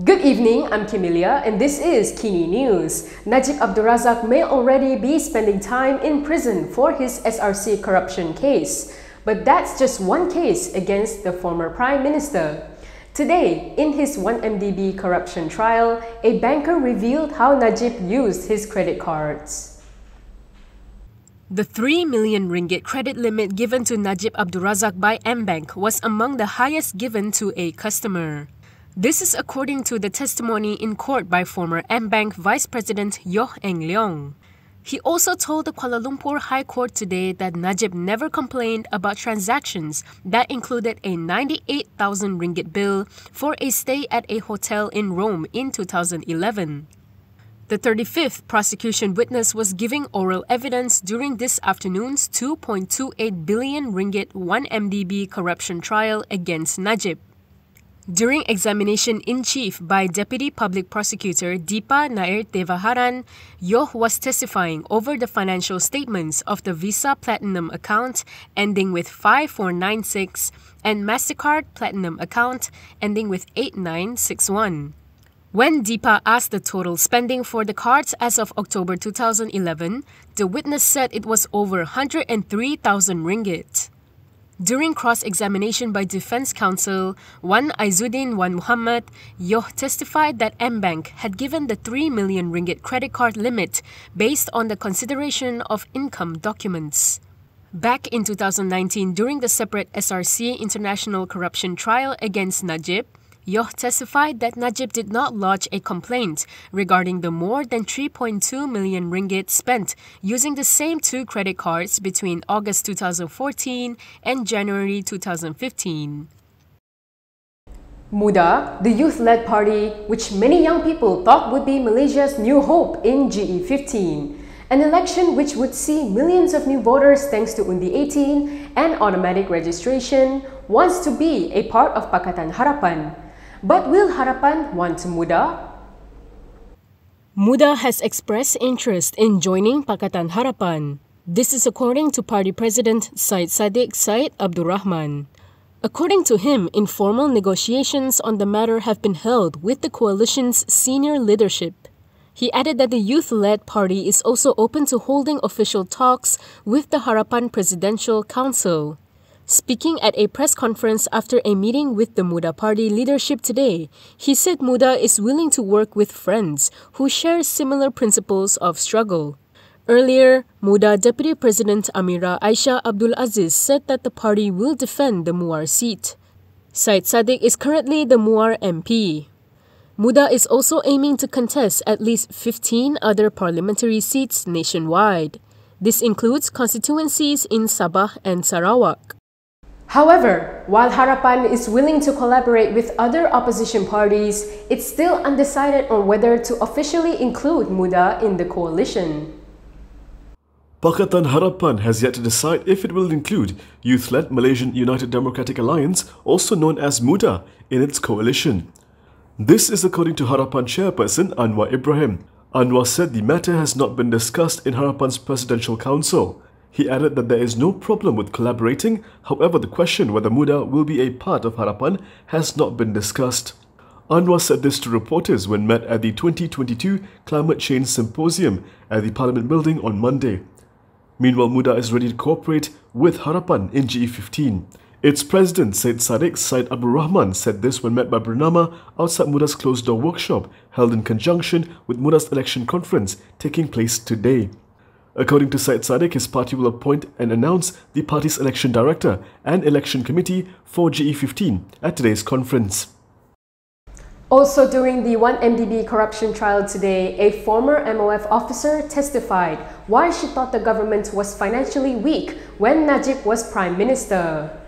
Good evening, I'm Kimilia and this is KiniNews. Najib Abdul Razak may already be spending time in prison for his SRC corruption case. But that's just one case against the former Prime Minister. Today, in his 1MDB corruption trial, a banker revealed how Najib used his credit cards. The 3 million ringgit credit limit given to Najib Abdul Razak by AmBank was among the highest given to a customer. This is according to the testimony in court by former AmBank Vice President Yeoh Eng Leong. He also told the Kuala Lumpur High Court today that Najib never complained about transactions that included a 98,000 ringgit bill for a stay at a hotel in Rome in 2011. The 35th prosecution witness was giving oral evidence during this afternoon's 2.28 billion ringgit 1MDB corruption trial against Najib. During examination-in-chief by Deputy Public Prosecutor Deepa Nair Thevaharan, Yeoh was testifying over the financial statements of the Visa Platinum account ending with 5496 and Mastercard Platinum account ending with 8961. When Deepa asked the total spending for the cards as of October 2011, the witness said it was over 103,000 ringgit. During cross-examination by defense counsel Wan Aizuddin Wan Muhammad, Yeoh testified that AmBank had given the 3 million ringgit credit card limit based on the consideration of income documents. Back in 2019, during the separate SRC international corruption trial against Najib, Yeoh testified that Najib did not lodge a complaint regarding the more than 3.2 million ringgit spent using the same two credit cards between August 2014 and January 2015. MUDA, the youth-led party, which many young people thought would be Malaysia's new hope in GE15. An election which would see millions of new voters thanks to Undi 18 and automatic registration, wants to be a part of Pakatan Harapan. But will Harapan want MUDA? MUDA has expressed interest in joining Pakatan Harapan. This is according to party president Syed Saddiq Syed Abdul Rahman. According to him, informal negotiations on the matter have been held with the coalition's senior leadership. He added that the youth-led party is also open to holding official talks with the Harapan Presidential Council. Speaking at a press conference after a meeting with the MUDA party leadership today, he said MUDA is willing to work with friends who share similar principles of struggle. Earlier, MUDA Deputy President Amira Aisha Abdul Aziz said that the party will defend the Muar seat. Syed Saddiq is currently the Muar MP. MUDA is also aiming to contest at least 15 other parliamentary seats nationwide. This includes constituencies in Sabah and Sarawak. However, while Harapan is willing to collaborate with other opposition parties, it's still undecided on whether to officially include MUDA in the coalition. Pakatan Harapan has yet to decide if it will include youth-led Malaysian United Democratic Alliance, also known as MUDA, in its coalition. This is according to Harapan chairperson Anwar Ibrahim. Anwar said the matter has not been discussed in Harapan's Presidential Council. He added that there is no problem with collaborating, however the question whether MUDA will be a part of Harapan has not been discussed. Anwar said this to reporters when met at the 2022 Climate Change Symposium at the Parliament Building on Monday. Meanwhile, MUDA is ready to cooperate with Harapan in GE15. Its president, Syed Saddiq Syed Abdul Rahman, said this when met by Bernama outside MUDA's closed-door workshop held in conjunction with MUDA's election conference taking place today. According to Syed Saddiq, his party will appoint and announce the party's election director and election committee for GE15 at today's conference. Also during the 1MDB corruption trial today, a former MOF officer testified why she thought the government was financially weak when Najib was Prime Minister.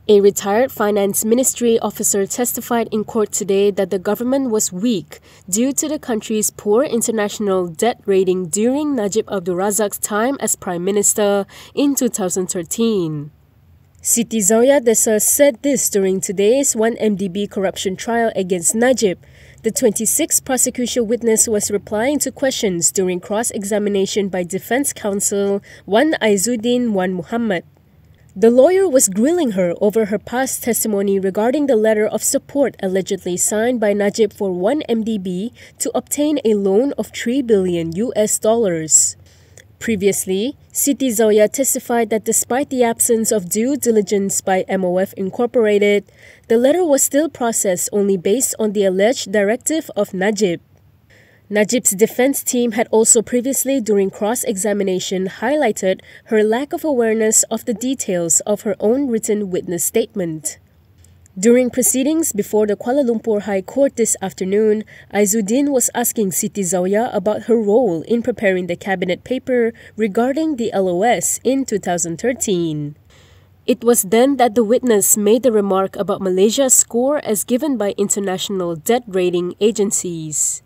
A retired finance ministry officer testified in court today that the government was weak due to the country's poor international debt rating during Najib Abdul Razak's time as Prime Minister in 2013. Siti Zawiya Desa said this during today's 1MDB corruption trial against Najib. The 26th prosecution witness was replying to questions during cross-examination by defense counsel Wan Aizuddin Wan Muhammad. The lawyer was grilling her over her past testimony regarding the letter of support allegedly signed by Najib for 1MDB to obtain a loan of $3 billion. Previously, Siti Zoya testified that despite the absence of due diligence by MOF Incorporated, the letter was still processed only based on the alleged directive of Najib. Najib's defense team had also previously, during cross-examination, highlighted her lack of awareness of the details of her own written witness statement. During proceedings before the Kuala Lumpur High Court this afternoon, Aizuddin was asking Siti Zoya about her role in preparing the cabinet paper regarding the LOS in 2013. It was then that the witness made the remark about Malaysia's score as given by international debt rating agencies.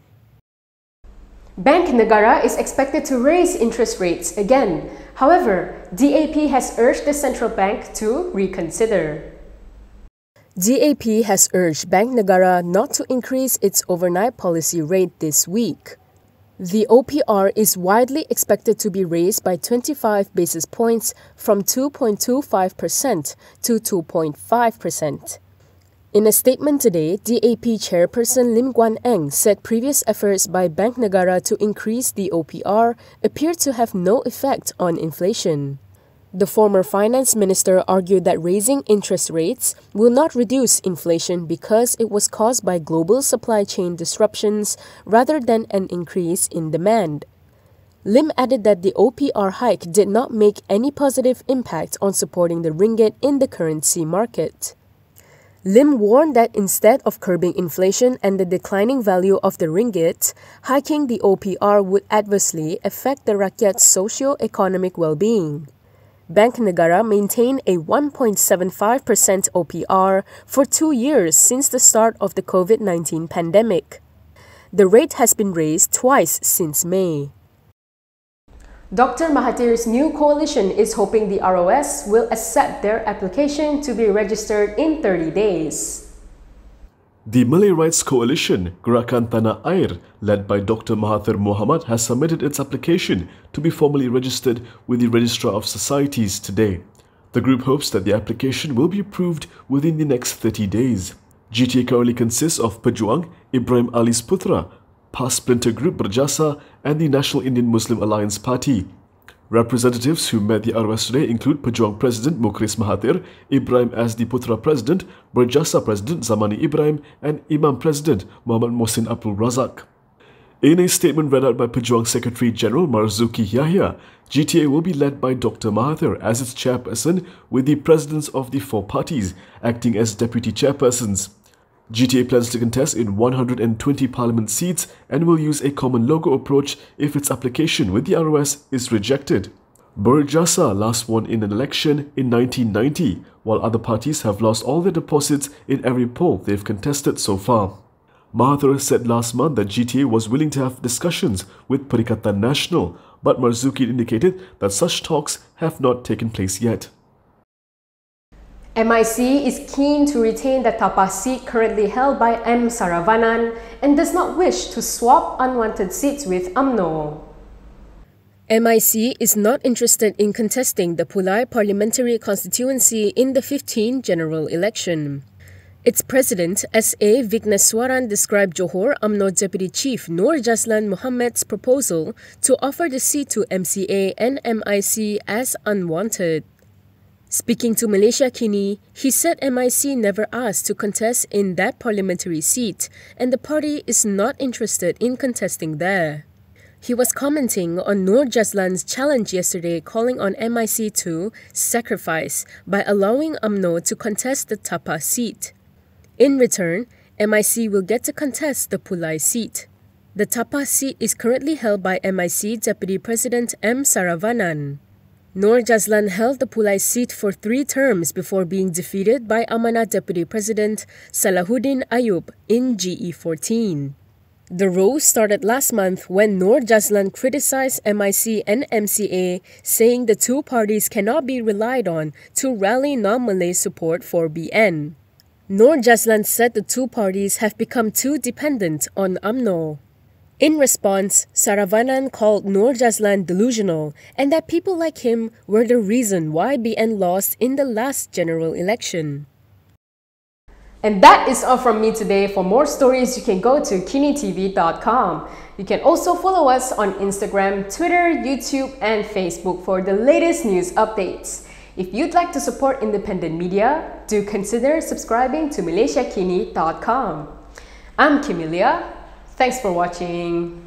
Bank Negara is expected to raise interest rates again. However, DAP has urged the central bank to reconsider. DAP has urged Bank Negara not to increase its overnight policy rate this week. The OPR is widely expected to be raised by 25 basis points from 2.25% to 2.5%. In a statement today, DAP chairperson Lim Guan Eng said previous efforts by Bank Negara to increase the OPR appeared to have no effect on inflation. The former finance minister argued that raising interest rates will not reduce inflation because it was caused by global supply chain disruptions rather than an increase in demand. Lim added that the OPR hike did not make any positive impact on supporting the ringgit in the currency market. Lim warned that instead of curbing inflation and the declining value of the ringgit, hiking the OPR would adversely affect the Rakyat's socio-economic well-being. Bank Negara maintained a 1.75% OPR for 2 years since the start of the COVID-19 pandemic. The rate has been raised twice since May. Dr. Mahathir's new coalition is hoping the ROS will accept their application to be registered in 30 days. The Malay Rights Coalition, Gerakan Tanah Air, led by Dr. Mahathir Mohamad, has submitted its application to be formally registered with the Registrar of Societies today. The group hopes that the application will be approved within the next 30 days. GTA currently consists of Pejuang, Ibrahim Ali's Putra, PAS Splinter Group Berjasa and the National Indian Muslim Alliance Party. Representatives who met the ROS today include Pejuang President Mukhris Mahathir, Ibrahim as the Putra President, Berjasa President Zamani Ibrahim and Imam President Muhammad Mohsin Abdul Razak. In a statement read out by Pejuang Secretary General Marzuki Yahya, GTA will be led by Dr. Mahathir as its chairperson, with the presidents of the four parties acting as deputy chairpersons. GTA plans to contest in 120 parliament seats and will use a common logo approach if its application with the ROS is rejected. Berjasa last won in an election in 1990, while other parties have lost all their deposits in every poll they've contested so far. Mahathir said last month that GTA was willing to have discussions with Perikatan Nasional, but Marzuki indicated that such talks have not taken place yet. MIC is keen to retain the Tapa seat currently held by M. Saravanan and does not wish to swap unwanted seats with UMNO. MIC is not interested in contesting the Pulai parliamentary constituency in the 15th general election. Its president, S.A. Vigneswaran, described Johor UMNO Deputy Chief Nur Jazlan Mohammed's proposal to offer the seat to MCA and MIC as unwanted. Speaking to Malaysia Kini, he said MIC never asked to contest in that parliamentary seat and the party is not interested in contesting there. He was commenting on Nur Jazlan's challenge yesterday, calling on MIC to sacrifice by allowing UMNO to contest the Tapa seat. In return, MIC will get to contest the Pulai seat. The Tapa seat is currently held by MIC Deputy President M. Saravanan. Nur Jazlan held the Pulai seat for 3 terms before being defeated by Amanah Deputy President Salahuddin Ayub in GE14. The row started last month when Nur Jazlan criticized MIC and MCA, saying the two parties cannot be relied on to rally non-Malay support for BN. Nur Jazlan said the two parties have become too dependent on UMNO. In response, Saravanan called Nur Jazlan delusional and that people like him were the reason why BN lost in the last general election. And that is all from me today. For more stories, you can go to KiniTV.com. You can also follow us on Instagram, Twitter, YouTube, and Facebook for the latest news updates. If you'd like to support independent media, do consider subscribing to MalaysiaKini.com. I'm Kimilia. Thanks for watching.